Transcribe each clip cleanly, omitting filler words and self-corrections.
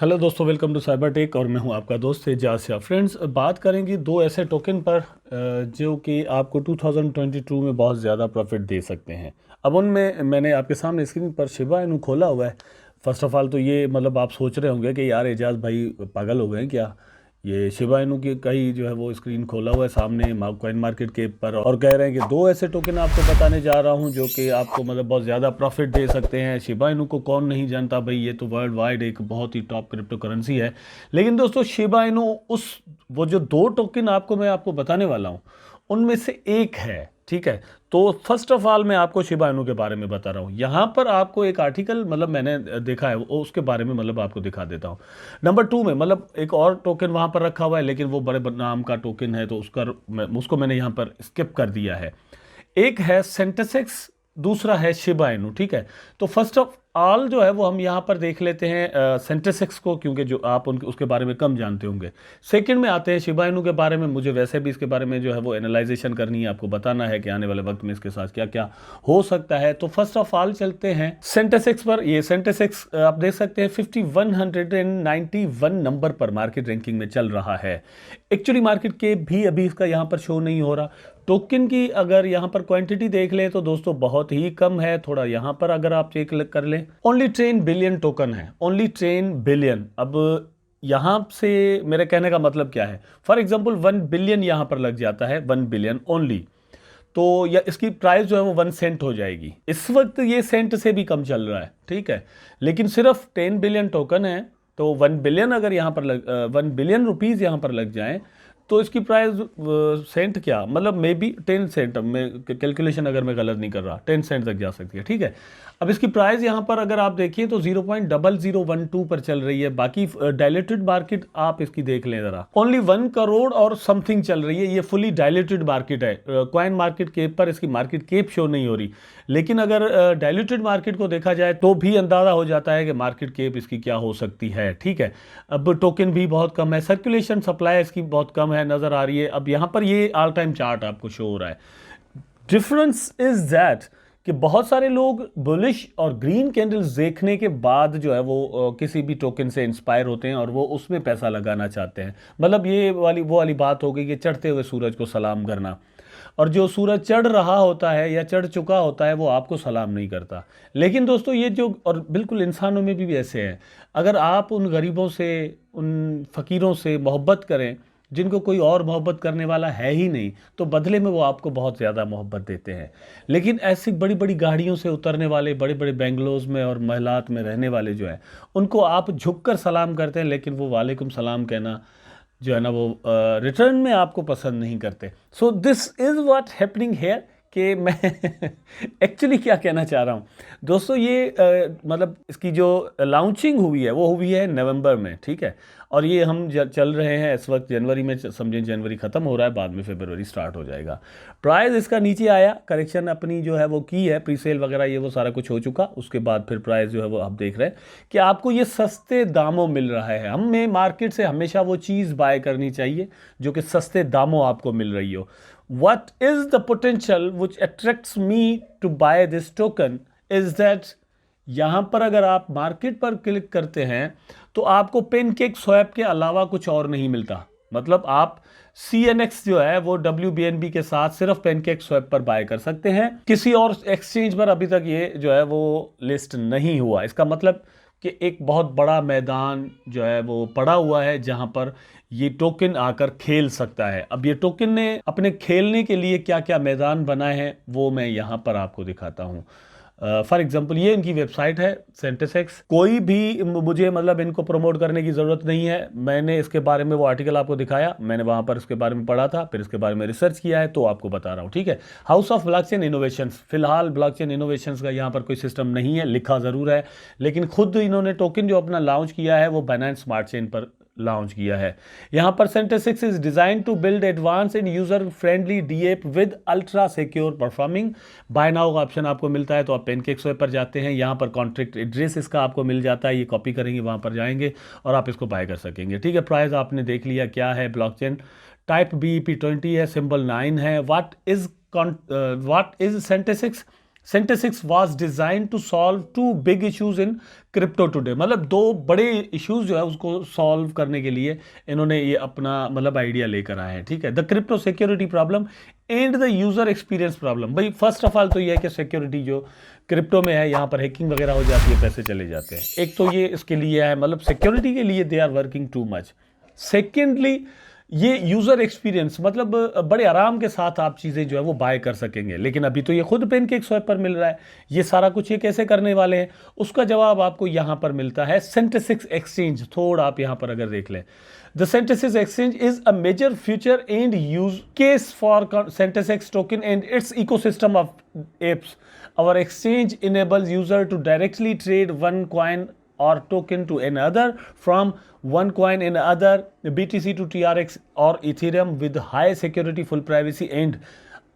Hello दोस्तों, welcome to cyber tech और मैं हूं आपका दोस्त एजाज शाह। फ्रेंड्स, बात करेंगे दो ऐसे टोकन पर जो कि आपको 2022 में बहुत ज़्यादा प्रॉफिट दे सकते हैं। अब उनमें मैंने आपके सामने स्क्रीन पर शिबा इनू खोला हुआ है। फर्स्ट ऑफ ऑल तो ये मतलब आप सोच रहे होंगे कि यार एजाज भाई पागल हो गए हैं क्या, ये शिबा इनू की कहीं जो है वो स्क्रीन खोला हुआ है सामने कॉइन मार्केट के पर और कह रहे हैं कि दो ऐसे टोकन आपको बताने जा रहा हूं जो कि आपको मतलब बहुत ज़्यादा प्रॉफिट दे सकते हैं। शिबा इनू को कौन नहीं जानता भाई, ये तो वर्ल्ड वाइड एक बहुत ही टॉप क्रिप्टो करेंसी है। लेकिन दोस्तों शिबा इनू उस वो जो दो टोकन मैं आपको बताने वाला हूँ उनमें से एक है, ठीक है। तो फर्स्ट ऑफ ऑल मैं आपको शिबा इनू के बारे में बता रहा हूँ। यहाँ पर आपको एक आर्टिकल मतलब मैंने देखा है उसके बारे में मतलब आपको दिखा देता हूँ। नंबर 2 में मतलब एक और टोकन वहाँ पर रखा हुआ है, लेकिन वो बड़े नाम का टोकन है तो उसको मैंने यहाँ पर स्किप कर दिया है। एक है सेंटेसेक्स, दूसरा है शिबा इनू, ठीक है। तो फर्स्ट ऑफ ऑल जो है वो हम यहाँ पर देख लेते हैं सेंटेसेक्स को, क्योंकि जो आप उनके उसके बारे में कम जानते होंगे। सेकंड में आते हैं शिबा इनू के बारे में। मुझे वैसे भी इसके बारे में जो है वो एनालाइजेशन करनी है, आपको बताना है कि आने वाले वक्त में इसके साथ क्या क्या हो सकता है। तो फर्स्ट ऑफ ऑल चलते हैं सेंटेसेक्स पर। ये सेंटेसेक्स आप देख सकते हैं 5191 नंबर पर मार्केट रैंकिंग में चल रहा है। एक्चुअली मार्केट के भी अभी इसका यहाँ पर शो नहीं हो रहा। टोकन की अगर यहाँ पर क्वांटिटी देख लें तो दोस्तों बहुत ही कम है। थोड़ा यहाँ पर अगर आप चेक कर लें, ओनली 10 बिलियन टोकन है, ओनली 10 बिलियन। अब यहाँ से मेरे कहने का मतलब क्या है, फॉर एग्जांपल 1 बिलियन यहाँ पर लग जाता है, 1 बिलियन ओनली, तो या इसकी प्राइस जो है वो 1 सेंट हो जाएगी। इस वक्त ये सेंट से भी कम चल रहा है, ठीक है। लेकिन सिर्फ 10 बिलियन टोकन है, तो 1 बिलियन अगर यहाँ पर 1 बिलियन रुपीज़ यहाँ पर लग जाए तो इसकी प्राइस सेंट क्या मतलब मे बी 10 सेंट, मैं कैलकुलेशन अगर मैं गलत नहीं कर रहा 10 सेंट तक जा सकती है, ठीक है। अब इसकी प्राइस यहाँ पर अगर आप देखिए तो 0.0012 पर चल रही है। बाकी डायलेटेड मार्केट आप इसकी देख लें ज़रा, ओनली 1 करोड़ और समथिंग चल रही है। ये फुली डायलेटेड मार्केट है। कॉइन मार्केट केप पर इसकी मार्केट केप शो नहीं हो रही, लेकिन अगर डायल्यूटेड मार्केट को देखा जाए तो भी अंदाज़ा हो जाता है कि मार्केट केप इसकी क्या हो सकती है, ठीक है। अब टोकन भी बहुत कम है, सर्कुलेशन सप्लाई इसकी बहुत कम है, नज़र आ रही है। अब यहाँ पर ये ऑल टाइम चार्ट आपको शो हो रहा है। डिफरेंस इज दैट कि बहुत सारे लोग बुलिश और ग्रीन कैंडल्स देखने के बाद जो है वो किसी भी टोकन से इंस्पायर होते हैं और वो उसमें पैसा लगाना चाहते हैं। मतलब ये वो वाली बात हो गई कि चढ़ते हुए सूरज को सलाम करना, और जो सूरज चढ़ रहा होता है या चढ़ चुका होता है वो आपको सलाम नहीं करता। लेकिन दोस्तों ये जो, और बिल्कुल इंसानों में भी ऐसे हैं, अगर आप उन गरीबों से, उन फ़कीरों से मोहब्बत करें जिनको कोई और मोहब्बत करने वाला है ही नहीं, तो बदले में वो आपको बहुत ज़्यादा मोहब्बत देते हैं। लेकिन ऐसी बड़ी बड़ी गाड़ियों से उतरने वाले, बड़े बड़े बेंगलोज में और महलात में रहने वाले जो हैं, उनको आप झुककर सलाम करते हैं, लेकिन वो वालेकुम सलाम कहना जो है ना वो रिटर्न में आपको पसंद नहीं करते। So this is what happening here कि मैं एक्चुअली क्या कहना चाह रहा हूँ दोस्तों। ये मतलब इसकी जो लॉन्चिंग हुई है वो हुई है नवंबर में, ठीक है। और ये हम चल रहे हैं इस वक्त जनवरी में, समझें जनवरी ख़त्म हो रहा है, बाद में फरवरी स्टार्ट हो जाएगा। प्राइस इसका नीचे आया, करेक्शन अपनी जो है वो की है, प्री सेल वगैरह ये वो सारा कुछ हो चुका। उसके बाद फिर प्राइस जो है वो आप देख रहे हैं कि आपको ये सस्ते दामों मिल रहा है। हमें मार्केट से हमेशा वो चीज़ बाय करनी चाहिए जो कि सस्ते दामों आपको मिल रही हो। What is the potential which attracts me to buy this token is that यहाँ पर अगर आप मार्केट पर क्लिक करते हैं तो आपको पेनकेक स्वैप के अलावा कुछ और नहीं मिलता। मतलब आप CNX जो है वो WBNB के साथ सिर्फ पेनकेक स्वैप पर बाय कर सकते हैं, किसी और एक्सचेंज पर अभी तक ये जो है वो लिस्ट नहीं हुआ। इसका मतलब कि एक बहुत बड़ा मैदान जो है वो पड़ा हुआ है जहां पर ये टोकन आकर खेल सकता है। अब ये टोकन ने अपने खेलने के लिए क्या क्या मैदान बनाए हैं वो मैं यहाँ पर आपको दिखाता हूँ। फॉर एग्जांपल ये इनकी वेबसाइट है सेंटेसेक्स। कोई भी मुझे मतलब इनको प्रमोट करने की ज़रूरत नहीं है। मैंने इसके बारे में वो आर्टिकल आपको दिखाया, मैंने वहाँ पर इसके बारे में पढ़ा था, फिर इसके बारे में रिसर्च किया है, तो आपको बता रहा हूँ, ठीक है। हाउस ऑफ ब्लॉकचेन इनोवेशंस, फिलहाल ब्लॉकचेन इनोवेशंस का यहाँ पर कोई सिस्टम नहीं है, लिखा ज़रूर है, लेकिन खुद इन्होंने टोकन जो अपना लॉन्च किया है वो बाइनेंस स्मार्ट चेन पर लॉन्च किया है। यहाँ पर Synthesis is design to build advance and user friendly dApp with ultra secure performing. Buy now का ऑप्शन आपको मिलता है, तो आप पेनकेक स्वैप पर जाते हैं, यहाँ पर कॉन्ट्रैक्ट एड्रेस इसका आपको मिल जाता है, ये कॉपी करेंगे, वहाँ पर जाएंगे और आप इसको बाय कर सकेंगे, ठीक है। प्राइस आपने देख लिया क्या है, ब्लॉकचेन टाइप BEP20 है, सिंबल 9 है। What is Synthesis? Synthesis was designed to solve two big issues in crypto today. मतलब दो बड़े इश्यूज जो है उसको सॉल्व करने के लिए इन्होंने ये अपना मतलब आइडिया लेकर आए हैं, ठीक है। The crypto security problem and the user experience problem. भाई फर्स्ट ऑफ ऑल तो ये है कि सिक्योरिटी जो क्रिप्टो में है, यहाँ पर हैकिंग वगैरह हो जाती है, पैसे चले जाते हैं। एक तो ये इसके लिए है, मतलब सिक्योरिटी के लिए they are working too much. Secondly ये यूज़र एक्सपीरियंस, मतलब बड़े आराम के साथ आप चीज़ें जो है वो बाय कर सकेंगे। लेकिन अभी तो ये खुद पेनकेक स्वैप पर मिल रहा है। ये सारा कुछ ये कैसे करने वाले हैं, उसका जवाब आपको यहाँ पर मिलता है सिंथेसिस एक्सचेंज। थोड़ा आप यहाँ पर अगर देख लें, the synthesis exchange is a major future and use case for synthesis token and its ecosystem of apps. Our exchange enables user to directly trade one coin or token to another, from one coin in other BTC to TRX or Ethereum with high security, full privacy and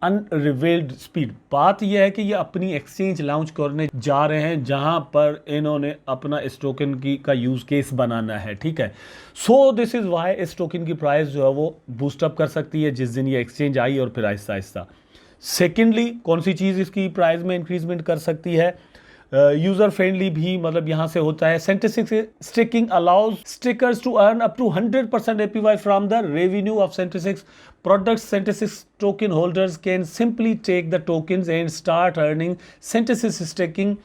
unrivaled speed। बात यह है कि ये अपनी exchange launch करने जा रहे हैं जहां पर इन्होंने अपना इस टोकन का यूज केस बनाना है, ठीक है। सो दिस इज वाई इस टोकन की प्राइस जो है वो बूस्टअप कर सकती है जिस दिन ये एक्सचेंज आई, और फिर आहिस्ता आहिस्ता। सेकेंडली कौन सी चीज़ इसकी प्राइस में इंक्रीजमेंट कर सकती है, यूजर फ्रेंडली भी मतलब यहाँ से होता है। Synthesis staking allows stakers to earn up to 100% APY from the revenue of synthesis products. Synthesis token holders can simply take the tokens and start earning. Synthesis staking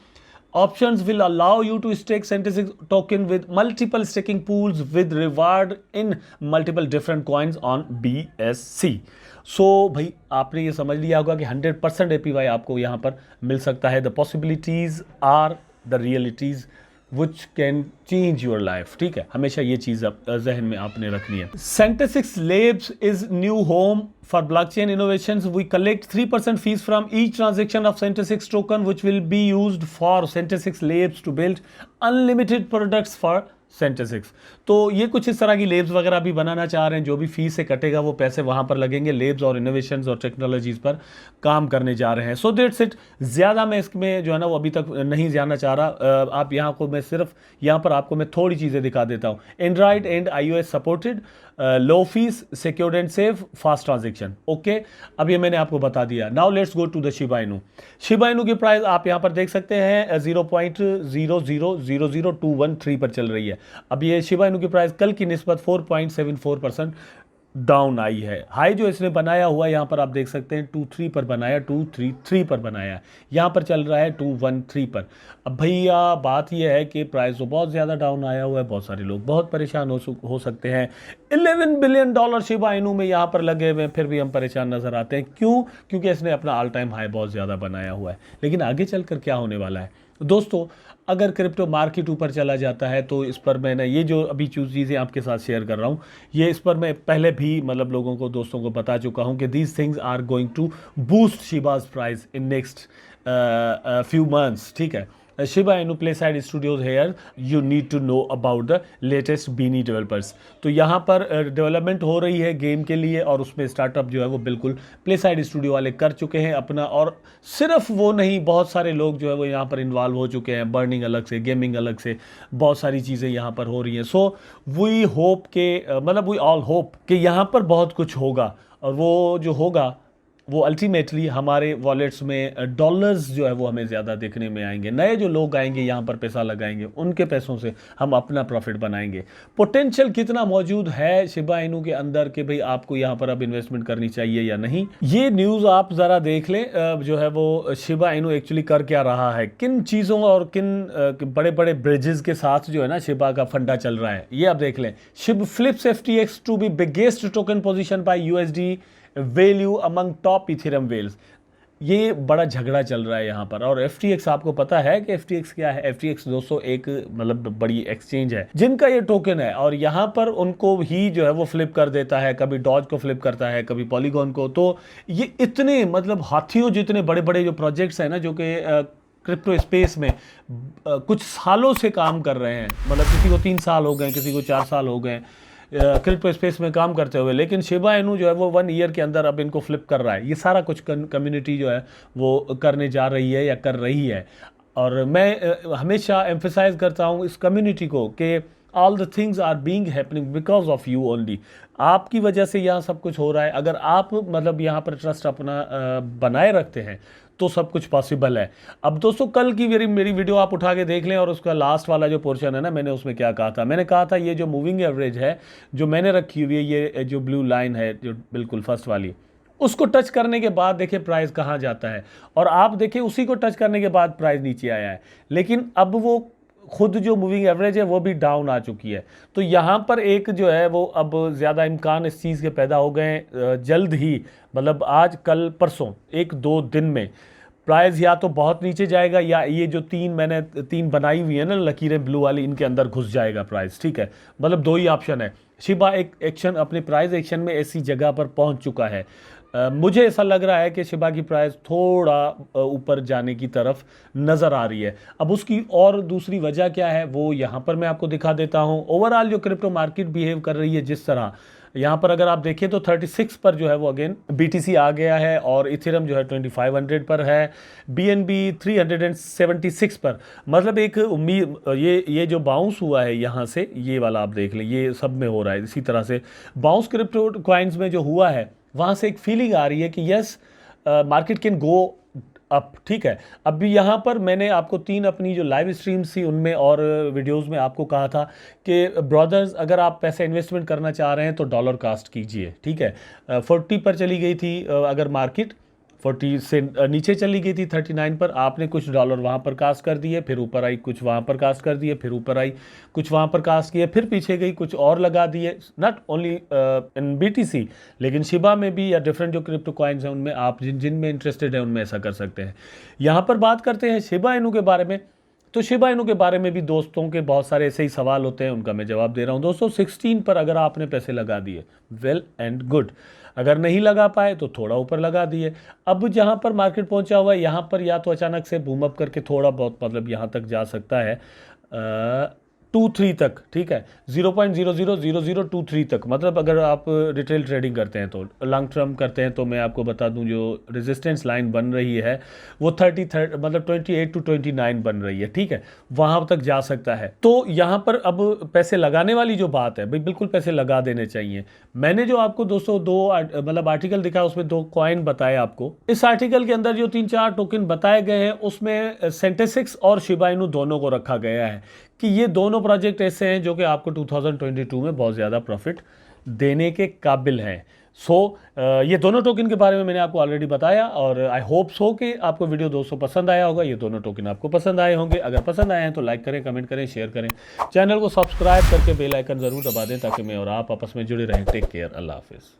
options will allow you to stake synthesis token with multiple staking pools with reward in multiple different coins on BSC। सो भाई आपने ये समझ लिया होगा कि 100% APY आपको यहाँ पर मिल सकता है। The possibilities are the realities which can change your life, ठीक है। हमेशा ये चीज़ जहन में आपने रखनी है। Synthesis labs is new home for blockchain innovations. We collect 3% fees from each transaction of Synthesis token, which will be used for Synthesis labs to build unlimited products for Synthesis। तो ये कुछ इस तरह की लेब्स वगैरह भी बनाना चाह रहे हैं। जो भी फीस से कटेगा वो पैसे वहाँ पर लगेंगे, लेब्स और इनोवेशंस और टेक्नोलॉजीज़ पर काम करने जा रहे हैं। So that's it. ज़्यादा मैं इसमें जो है ना वो अभी तक नहीं जानना चाह रहा। आप यहाँ को मैं सिर्फ यहाँ पर आपको मैं थोड़ी चीज़ें दिखा देता हूँ। Android and iOS supported, low fees, secured and safe, fast transaction. Okay, अब ये मैंने आपको बता दिया। Now let's go to the Shiba Inu. Shiba Inu की प्राइस आप यहाँ पर देख सकते हैं 0.000213 पर चल रही है। अब ये शिबा इनू की प्राइस कल की निस्बत 4.74% डाउन आई है। हाई जो इसने बनाया हुआ है यहाँ पर आप देख सकते हैं 23 पर बनाया, 233 पर बनाया, यहाँ पर चल रहा है 213 पर। अब भैया बात यह है कि प्राइस तो बहुत ज़्यादा डाउन आया हुआ है, बहुत सारे लोग बहुत परेशान हो सकते हैं। $11 बिलियन शिबा इनू में यहाँ पर लगे हुए हैं, फिर भी हम परेशान नज़र आते हैं। क्यों? क्योंकि इसने अपना ऑल टाइम हाई बहुत ज़्यादा बनाया हुआ है। लेकिन आगे चलकर क्या होने वाला है दोस्तों, अगर क्रिप्टो मार्केट ऊपर चला जाता है तो इस पर मैंने ये जो अभी चीज़ें आपके साथ शेयर कर रहा हूँ, ये इस पर मैं पहले भी मतलब लोगों को, दोस्तों को बता चुका हूँ कि these things are going to boost Shiba's price in next few months, ठीक है। Shiba Inu play side studios here, you need to know about the latest beanie developers. तो यहाँ पर डेवलपमेंट हो रही है गेम के लिए, और उसमें स्टार्टअप जो है वो बिल्कुल प्ले साइड स्टूडियो वाले कर चुके हैं अपना। और सिर्फ वो नहीं, बहुत सारे लोग जो है वो यहाँ पर इन्वॉल्व हो चुके हैं। बर्निंग अलग से, गेमिंग अलग से, बहुत सारी चीज़ें यहाँ पर हो रही हैं। सो वी होप के मतलब वी ऑल होप कि यहाँ पर बहुत कुछ होगा, और वो जो होगा वो अल्टीमेटली हमारे वॉलेट्स में डॉलर्स जो है वो हमें ज़्यादा देखने में आएंगे। नए जो लोग आएंगे यहाँ पर पैसा लगाएंगे, उनके पैसों से हम अपना प्रॉफिट बनाएंगे। पोटेंशियल कितना मौजूद है शिबा इनू के अंदर कि भाई आपको यहाँ पर अब इन्वेस्टमेंट करनी चाहिए या नहीं, ये न्यूज़ आप ज़रा देख लें। जो है वो शिबा इनू एक्चुअली कर क्या रहा है, किन चीज़ों और किन बड़े बड़े ब्रिजेस के साथ जो है ना शिबा का फंडा चल रहा है, ये आप देख लें। Shib flips FTX to be biggest token position by USD value among top Ethereum whales. ये बड़ा झगड़ा चल रहा है यहाँ पर। और FTX, आपको पता है कि FTX क्या है? FTX दोस्तों एक मतलब बड़ी एक्सचेंज है जिनका ये टोकन है, और यहाँ पर उनको ही जो है वो फ्लिप कर देता है, कभी डॉज को फ्लिप करता है, कभी पॉलीगॉन को। तो ये इतने मतलब हाथियों जितने बड़े बड़े जो प्रोजेक्ट्स हैं ना, जो कि क्रिप्टो स्पेस में कुछ सालों से काम कर रहे हैं, मतलब किसी को 3 साल हो गए, किसी को 4 साल हो गए क्रिप्टो स्पेस में काम करते हुए, लेकिन शिबा इनू जो है वो 1 ईयर के अंदर अब इनको फ्लिप कर रहा है। ये सारा कुछ कम्युनिटी जो है वो करने जा रही है या कर रही है। और मैं हमेशा एम्फसाइज करता हूँ इस कम्युनिटी को कि all the things are being happening because of you only. आपकी वजह से यहाँ सब कुछ हो रहा है। अगर आप मतलब यहाँ पर ट्रस्ट अपना बनाए रखते हैं तो सब कुछ पॉसिबल है। अब दोस्तों कल की मेरी वीडियो आप उठा के देख लें और उसका लास्ट वाला जो पोर्शन है ना, मैंने उसमें क्या कहा था। मैंने कहा था ये जो मूविंग एवरेज है जो मैंने रखी हुई है, ये जो ब्लू लाइन है जो बिल्कुल फर्स्ट वाली, उसको टच करने के बाद देखिए प्राइस कहाँ जाता है। और आप देखिए उसी को टच करने के बाद प्राइस नीचे आया है। लेकिन अब वो खुद जो मूविंग एवरेज है वो भी डाउन आ चुकी है। तो यहाँ पर एक जो है वो अब ज़्यादा इम्कान इस चीज़ के पैदा हो गए जल्द ही, मतलब आज कल परसों 1-2 दिन में प्राइस या तो बहुत नीचे जाएगा या ये जो मैंने तीन बनाई हुई है ना लकीरें ब्लू वाली, इनके अंदर घुस जाएगा प्राइस। ठीक है, मतलब 2 ही ऑप्शन है। शिबा एक एक्शन अपने प्राइस एक्शन में ऐसी जगह पर पहुंच चुका है। मुझे ऐसा लग रहा है कि शिबा की प्राइस थोड़ा ऊपर जाने की तरफ नज़र आ रही है। अब उसकी और दूसरी वजह क्या है वो यहाँ पर मैं आपको दिखा देता हूँ। ओवरऑल जो क्रिप्टो मार्केट बिहेव कर रही है जिस तरह, यहाँ पर अगर आप देखें तो 36 पर जो है वो अगेन BTC आ गया है और इथेरियम जो है 2500 पर है, BNB 376 पर। मतलब एक उम्मीद ये जो बाउंस हुआ है यहाँ से, ये वाला आप देख लें, ये सब में हो रहा है इसी तरह से बाउंस क्रिप्टो कॉइन्स में जो हुआ है वहाँ से एक फीलिंग आ रही है कि yes market can go up. ठीक है, अभी यहाँ पर मैंने आपको 3 अपनी जो लाइव स्ट्रीम्स थी उनमें और वीडियोस में आपको कहा था कि ब्रदर्स अगर आप पैसे इन्वेस्टमेंट करना चाह रहे हैं तो डॉलर कास्ट कीजिए। ठीक है, 40 पर चली गई थी अगर मार्केट 40 से नीचे चली गई थी 39 पर, आपने कुछ डॉलर वहाँ पर कास्ट कर दिए, फिर ऊपर आई, कुछ वहाँ पर कास्ट कर दिए, फिर ऊपर आई, कुछ वहाँ पर कास्ट किए, फिर पीछे गई, कुछ और लगा दिए। नॉट ओनली इन BTC लेकिन शिबा में भी या डिफरेंट जो क्रिप्टो कॉइन्स हैं उनमें आप जिन में इंटरेस्टेड है उनमें ऐसा कर सकते हैं। यहाँ पर बात करते हैं शिबा इनू के बारे में। तो शिबा इनू के बारे में भी दोस्तों के बहुत सारे ऐसे ही सवाल होते हैं, उनका मैं जवाब दे रहा हूँ। दोस्तों 16 पर अगर आपने पैसे लगा दिए वेल एंड गुड, अगर नहीं लगा पाए तो थोड़ा ऊपर लगा दिए। अब जहाँ पर मार्केट पहुँचा हुआ है यहाँ पर या तो अचानक से बूम अप करके थोड़ा बहुत मतलब यहाँ तक जा सकता है 23 तक। ठीक है, 0.000023 तक। मतलब अगर आप रिटेल ट्रेडिंग करते हैं तो, लॉन्ग टर्म करते हैं तो मैं आपको बता दूं जो रेजिस्टेंस लाइन बन रही है वो 30 मतलब 28 to 29 बन रही है। ठीक है, वहाँ तक जा सकता है। तो यहाँ पर अब पैसे लगाने वाली जो बात है भाई, बिल्कुल पैसे लगा देने चाहिए। मैंने जो आपको दोस्तों 2 मतलब आर्टिकल दिखा उसमें 2 कॉइन बताए आपको। इस आर्टिकल के अंदर जो 3-4 टोकन बताए गए हैं उसमें सेंटेसिक्स और शिबा इनू दोनों को रखा गया है कि ये दोनों प्रोजेक्ट ऐसे हैं जो कि आपको 2022 में बहुत ज़्यादा प्रॉफिट देने के काबिल हैं। ये दोनों टोकन के बारे में मैंने आपको ऑलरेडी बताया और आई होप सो कि आपको वीडियो दोस्तों पसंद आया होगा। ये दोनों टोकन आपको पसंद आए होंगे। अगर पसंद आए हैं तो लाइक करें, कमेंट करें, शेयर करें, चैनल को सब्सक्राइब करके बेल आइकन ज़रूर दबा दें ताकि मैं और आप आपस में जुड़े रहें। टेक केयर, अल्लाह हाफिज़।